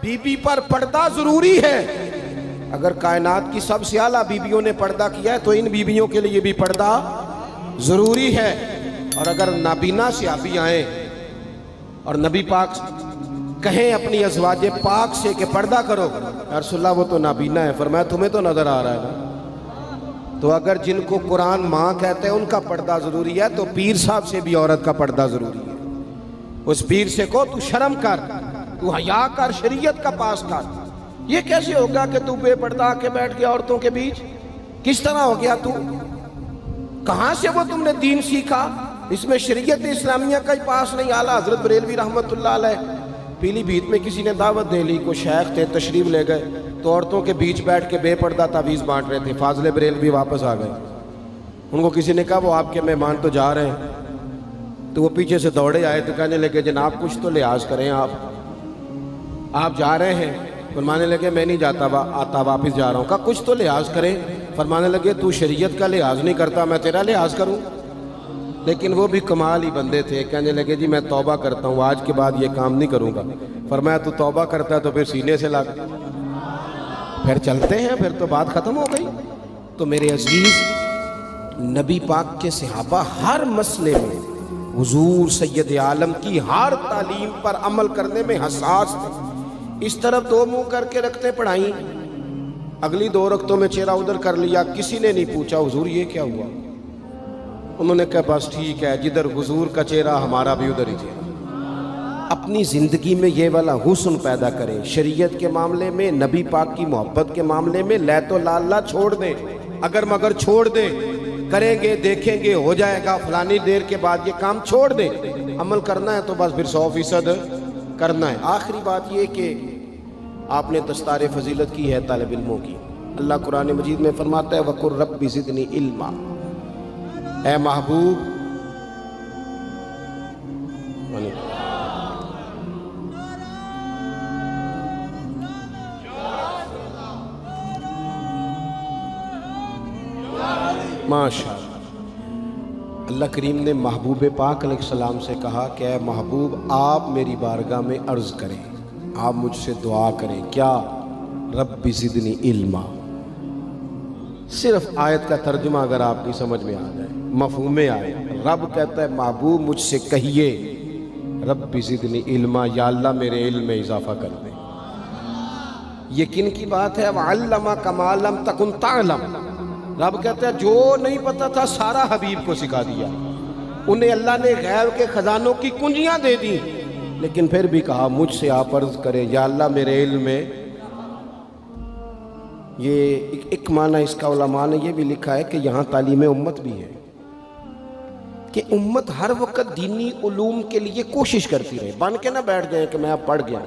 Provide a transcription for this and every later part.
बीबी पर पर्दा जरूरी है। अगर कायनात की सबसे आला बीबियों ने पर्दा किया है तो इन बीबियों के लिए भी पर्दा जरूरी है। और अगर नाबीना सहाबी आए और नबी पाक कहें अपनी अज़वाजे पाक से कि पर्दा करो, या रसूलल्लाह वो तो नाबीना है, फरमाया तुम्हें तो नजर आ रहा है ना। तो अगर जिनको कुरान माँ कहते हैं उनका पर्दा जरूरी है तो पीर साहब से भी औरत का पर्दा जरूरी है। उस पीर से को तू शर्म कर, तू हया कर, शरीयत का पास कर। ये कैसे होगा कि तू बेपर्दा आके बैठ गया औरतों के बीच? किस तरह हो गया तू? कहां से वो तुमने दीन सीखा? इसमें शरीयत इस्लामिया का ही पास नहीं। आला हजरत बरेलवी रहमतुल्लाह अलैह पीलीभीत में किसी ने दावत दे ली, को शेख थे, तशरीफ ले गए तो औरतों के बीच बैठ के बेपर्दा तावीज़ बांट रहे थे। फाजले बरेलवी वापस आ गए। उनको किसी ने कहा वो आपके मेहमान तो जा रहे हैं, तो वो पीछे से दौड़े आए तो कहने लगे जनाब कुछ तो लिहाज करें, आप जा रहे हैं? फरमाने लगे मैं नहीं जाता, आता वापस जा रहा हूँ। कहा कुछ तो लिहाज करें। फरमाने लगे तू शरीयत का लिहाज नहीं करता, मैं तेरा लिहाज करूँ? लेकिन वो भी कमाल ही बंदे थे। कहने लगे जी मैं तौबा करता हूँ, आज के बाद ये काम नहीं करूँगा। फरमाया तू तौबा करता है तो फिर सीने से लग, फिर चलते हैं, फिर तो बात ख़त्म हो गई। तो मेरे अजीज़, नबी पाक के सहाबा हर मसले में हुजूर सैयद आलम की हर तालीम पर अमल करने में हसास थे। इस तरफ दो मुंह करके रखते पढ़ाई, अगली दो रख्तों में चेहरा उधर कर लिया। किसी ने नहीं पूछा हुजूर ये क्या हुआ? उन्होंने कहा बस ठीक है, जिधर हुजूर का चेहरा हमारा भी उधर ही चेहरा। अपनी ज़िंदगी में ये वाला हुस्न पैदा करें। शरीयत के मामले में, नबी पाक की मोहब्बत के मामले में लै तो लाला छोड़ दें, अगर मगर छोड़ दें। करेंगे, देखेंगे, हो जाएगा, फलानी देर के बाद ये काम छोड़ दें। अमल करना है तो बस फिर 100% करना है। आखिरी बात ये कि आपने दस्तार फजीलत की है तालिब इल्मों की। अल्लाह कुरान मजीद में फरमाता है वकुर रब्बी ज़िदनी इल्मा, ऐ महबूब माशा अल्लाह करीम ने महबूब पाक अलैहिस्सलाम से कहा कि ऐ महबूब आप मेरी बारगाह में अर्ज़ करें, आप मुझसे दुआ करें। क्या? रब्बी ज़िदनी इल्मा। सिर्फ आयत का तर्जुमा अगर आपकी समझ में आ जाए, मफ़हूम में आए, रब कहता है महबूब मुझसे कहिए रब्बी ज़िदनी इल्मा, या अल्लाह मेरे इल्म में इजाफा कर दे। यकीन की बात है वअल्लमा कमा लम तकुन तअलम। रब कहता है जो नहीं पता था सारा हबीब को सिखा दिया। उन्हें अल्लाह ने गैब के खजानों की कुंजियां दे दी, लेकिन फिर भी कहा मुझसे आप अर्ज करें या अल्लाह मेरे इल्म में। ये एक माना इसका उलमा ने ये भी लिखा है कि यहाँ तालीम उम्मत भी है कि उम्मत हर वक्त दीनी उलूम के लिए कोशिश करती रहे। बन के ना बैठ जाए कि मैं अब पढ़ गया,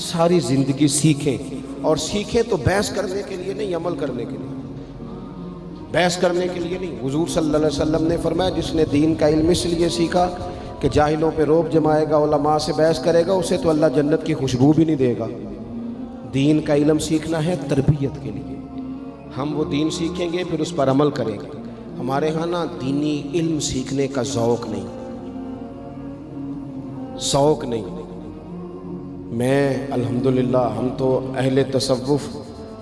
सारी ज़िंदगी सीखें। और सीखें तो बहस करने के लिए नहीं, अमल करने के लिए। बहस करने के लिए नहीं। हुजूर सल्लल्लाहु अलैहि वसल्लम ने फरमाया जिसने दीन का इल्म इसलिए सीखा कि जाहिलों पे रोब जमाएगा, उलमा से बहस करेगा, उसे तो अल्लाह जन्नत की खुशबू भी नहीं देगा। दीन का इल्म सीखना है तरबियत के लिए। हम वो दीन सीखेंगे फिर उस पर अमल करेंगे। हमारे यहाँ ना दीनी इल्म सीखने का ज़ौक़ नहीं, शौक़ नहीं। मैं अल्हम्दुलिल्लाह, हम तो अहले तसव्वुफ़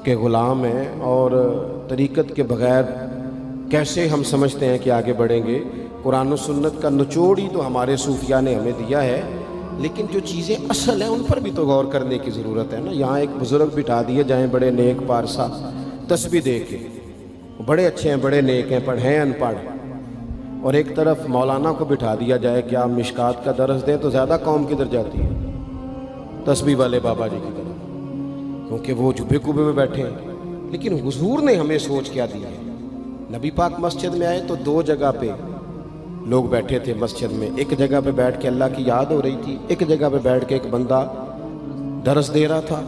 के ग़ुलाम हैं और तरीक़त के बग़ैर कैसे हम समझते हैं कि आगे बढ़ेंगे। कुरान और सुन्नत का निचोड़ ही तो हमारे सूफिया ने हमें दिया है, लेकिन जो चीज़ें असल हैं उन पर भी तो गौर करने की ज़रूरत है ना। यहाँ एक बुज़ुर्ग बिठा दिए जाएँ बड़े नेक पारसा, तस्बीह दे के, बड़े अच्छे हैं, बड़े नेक हैं, पढ़े हैं, अनपढ़, और एक तरफ मौलाना को बिठा दिया जाए कि आप मिशकात का दर्स दें, तो ज़्यादा कौम किधर जाती है? तस्बीह वाले बाबा जी की तरफ, क्योंकि वो जुबे कुबे में बैठे हैं। लेकिन हुजूर ने हमें सोच क्या दी है। नबी पाक मस्जिद में आए तो दो जगह पे लोग बैठे थे मस्जिद में। एक जगह पे बैठ के अल्लाह की याद हो रही थी, एक जगह पे बैठ के एक बंदा दरस दे रहा था।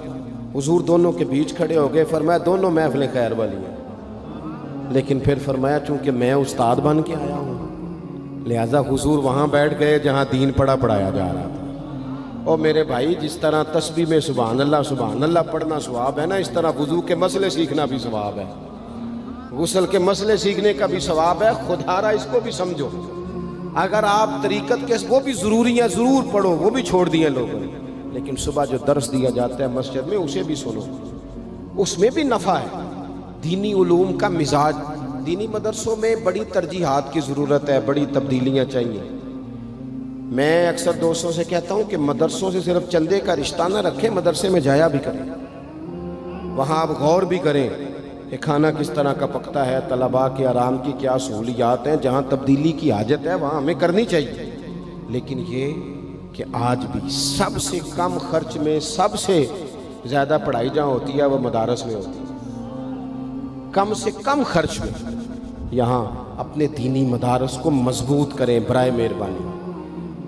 हुजूर दोनों के बीच खड़े हो गए, फरमाया दोनों महफिलें खैर वाली हैं। लेकिन फिर फरमाया चूँकि मैं उस्ताद बन के आया हूँ, लिहाजा हुजूर वहाँ बैठ गए जहाँ दीन पढ़ाया जा रहा था। और मेरे भाई, जिस तरह तस्बीह में सुभान अल्लाह पढ़ना सवाब है ना, इस तरह वुज़ू के मसले सीखना भी सवाब है, गुस्ल के मसले सीखने का भी सवाब है। खुदारा इसको भी समझो। अगर आप तरीक़त के वो भी ज़रूरी हैं, ज़रूर पढ़ो, वो भी छोड़ दिए लोगों ने, لیکن صبح جو درس دیا جاتا ہے مسجد میں اسے بھی سنو، اس میں بھی نفع ہے۔ دینی علوم کا مزاج، دینی مدرسوں میں بڑی ترجیحات کی ضرورت ہے، بڑی تبدیلیاں چاہیے۔ میں اکثر دوستوں سے کہتا ہوں کہ مدرسوں سے صرف چندے کا رشتہ نہ رکھیں، مدرسے میں جایا بھی کریں، وہاں آپ غور بھی کریں کہ کھانا کس طرح کا پکتا ہے، طلباء کے آرام کی کیا سہولیات ہیں، جہاں تبدیلی کی حاجت ہے وہاں ہمیں کرنی چاہیے۔ لیکن یہ کہ آج بھی سب سے کم خرچ میں سب سے زیادہ پڑھائی جہاں ہوتی ہے وہ مدارس میں ہوتی ہے، کم سے کم خرچ میں۔ یہاں اپنے دینی مدارس کو مضبوط کریں برائے مہربانی،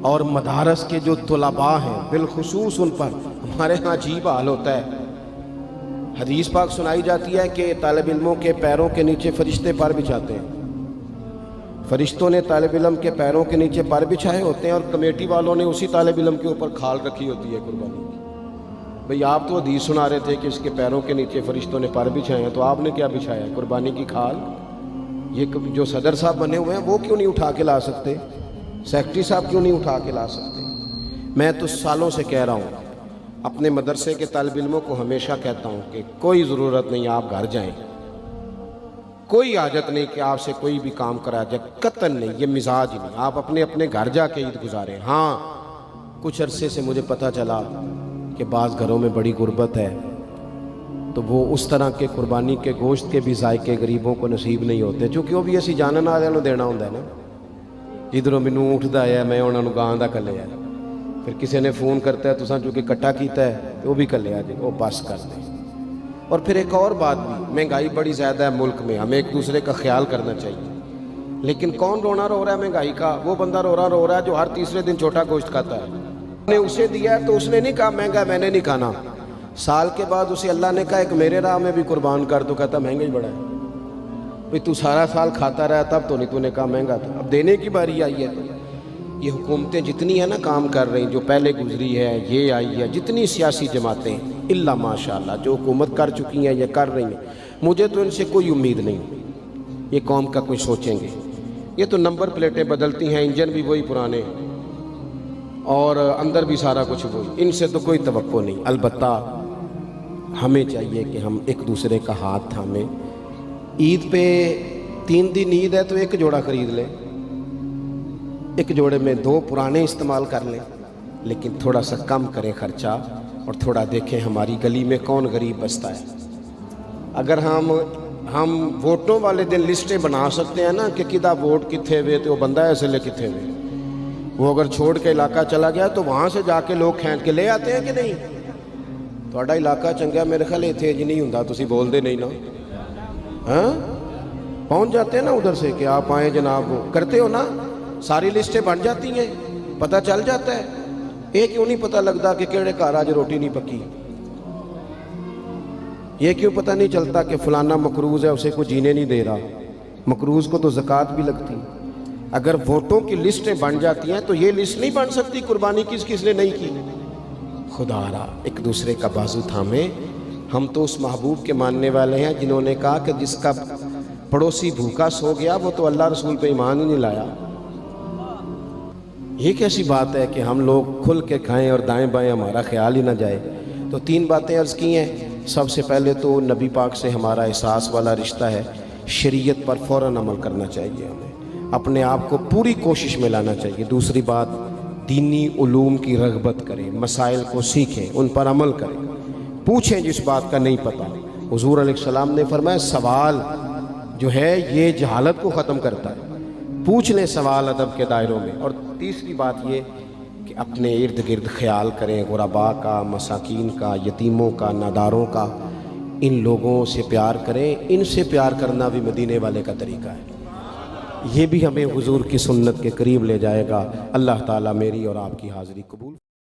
اور مدارس کے جو طلباء ہیں بالخصوص ان پر ہمارے ہاں عجیب حال ہوتا ہے۔ حدیث پاک سنائی جاتی ہے کہ طالب علموں کے پیروں کے نیچے فرشتے پر بچھاتے ہیں، فرشتوں نے طالب علم کے پیروں کے نیچے پر بچھائے ہوتے ہیں، اور کمیٹی والوں نے اسی طالب علم کے اوپر کھال رکھی ہوتی ہے قربانی کی۔ بھئی آپ تو حدیث سنا رہے تھے کہ اس کے پیروں کے نیچے فرشتوں نے پر بچھائے ہیں، تو آپ نے کیا بچھایا ہے؟ قربانی کی کھال۔ یہ جو صدر صاحب بنے ہوئے ہیں وہ کیوں نہیں اٹھا کے لا سکتے؟ سیکرٹری صاحب کیوں نہیں اٹھا کے لا سکتے؟ میں تو سالوں سے کہہ رہا ہوں، اپنے مدرسے کے طالب علموں کو ہمیشہ کہتا ہوں کہ کوئی ضرورت نہیں آپ گھر جائیں، کوئی حاجت نہیں کہ آپ سے کوئی بھی کام کرا جائے، قطعاً نہیں، یہ مزاج ہی نہیں۔ آپ اپنے اپنے گھر جا کے عید گزاریں۔ ہاں کچھ عرصے سے مجھے پتہ چلا کہ بعض گھروں میں بڑی غربت ہے، تو وہ اس طرح کے قربانی کے گوشت کے بھی ذائقے غریبوں کو نصیب نہیں ہوتے، چونکہ وہ بھی اسی جانن والوں نوں دینا ہوتا ہے نا۔ ادھروں مینوں اونٹ دا ہے، میں انہاں نوں گاں دا کلیا، پھر کسی نے فون کرتا ہے تساں چونکہ کٹا کیتا ہے تو وہ بھی کلیا جی، وہ بس کر دیں۔ اور پھر ایک اور بات بھی، مہنگائی بڑی زیادہ ہے ملک میں، ہمیں ایک دوسرے کا خیال کرنا چاہیے، لیکن کون رونا رو رہا ہے مہنگائی کا؟ وہ بندہ رو رہا ہے جو ہر تیسرے دن چھوٹا گوشت کھاتا ہے۔ نے اسے دیا ہے تو اس نے نہیں کہا مہنگا میں نے نہیں کھانا، سال کے بعد اسے اللہ نے کہا ایک میرے راہ میں بھی قربان کر، تو کہتا مہنگا ہی بڑا ہے۔ بھئی تو سارا سال کھاتا رہا تب تو نہیں، تو نے کہا مہنگا تھا، اب دینے کی باری آئی ہے۔ یہ حکومتیں جتنی ہیں نا کام کر رہی، جو پہلے گزری ہے، یہ آئی ہے، جتنی سیاسی جماعتیں اللہ ماشاءاللہ جو حکومت کر چکی ہیں یا کر رہی ہیں، مجھے تو ان سے کوئی امید نہیں یہ قوم کا کوئی سوچیں گے۔ یہ تو نمبر پلیٹیں بدلتی ہیں، انجن بھی وہی پرانے اور اندر بھی سارا کچھ وہی، ان سے تو کوئی توقع نہیں۔ البتہ ہمیں چاہیے کہ ہم ایک دوسرے کا ہاتھ تھامیں۔ عید پہ 3 دن عید ہے تو ایک جوڑا خرید لیں، ایک جوڑے میں 2 پرانے استعمال کر لیں، لیکن تھوڑا سا کم کریں خرچہ، اور تھوڑا دیکھیں ہماری گلی میں کون غریب بستا ہے۔ اگر ہم ووٹوں والے دن لسٹیں بنا سکتے ہیں نا کہ کدا ووٹ کتھے ہوئے تو وہ بندہ ایسے لے کتھے ہوئے، وہ اگر چھوڑ کے علاقہ چلا گیا تو وہاں سے جا کے لوگ کھینچ کے لے آتے ہیں کہ نہیں؟ تھوڑا علاقہ چنگا میرے خیال اتنے جی نہیں ہوں، تسی بول دے نہیں نا، ہاں پہنچ جاتے ہیں نا ادھر سے کہ آپ آئیں جناب، وہ کرتے ہو نا، ساری لسٹیں بن جاتی ہیں، پتہ چل جاتا ہے۔ یہ کیوں نہیں پتہ لگتا کہ کیڑے گھر آج روٹی نہیں پکی؟ یہ کیوں پتہ نہیں چلتا کہ فلانا مقروض ہے اسے کوئی جینے نہیں دے رہا؟ مقروض کو تو زکوٰۃ بھی لگتی۔ اگر ووٹوں کی لسٹیں بن جاتی ہیں تو یہ لسٹ نہیں بن سکتی قربانی کس کس نے نہیں کی۔ خدا را ایک دوسرے کا بازو تھامیں۔ ہم تو اس محبوب کے ماننے والے ہیں جنہوں نے کہا کہ جس کا پڑوسی بھوکا سو گیا وہ تو اللہ رسول پہ ایمان ہی نہیں لایا۔ یہ کیسی بات ہے کہ ہم لوگ کھل کے کھائیں اور دائیں بائیں ہمارا خیال ہی نہ جائے؟ تو 3 باتیں عرض کی ہیں۔ سب سے پہلے تو نبی پاک سے ہمارا احساس والا رشتہ ہے، شریعت پر فوراً عمل کرنا چاہیے، ہمیں اپنے آپ کو پوری کوشش میں لانا چاہیے۔ دوسری بات، دینی علوم کی رغبت کریں، مسائل کو سیکھیں، ان پر عمل کریں، پوچھیں جس بات کا نہیں پتہ۔ حضور علیہ السلام نے فرمایا سوال جو ہے یہ جہالت کو ختم کرتا ہے، پوچھ لیں سوال ادب کے دائروں میں۔ اور تیسری بات یہ کہ اپنے ارد گرد خیال کریں، غرباء کا، مساکین کا، یتیموں کا، ناداروں کا، ان لوگوں سے پیار کریں۔ ان سے پیار کرنا بھی مدینے والے کا طریقہ ہے، یہ بھی ہمیں حضور کی سنت کے قریب لے جائے گا۔ اللہ تعالیٰ میری اور آپ کی حاضری قبول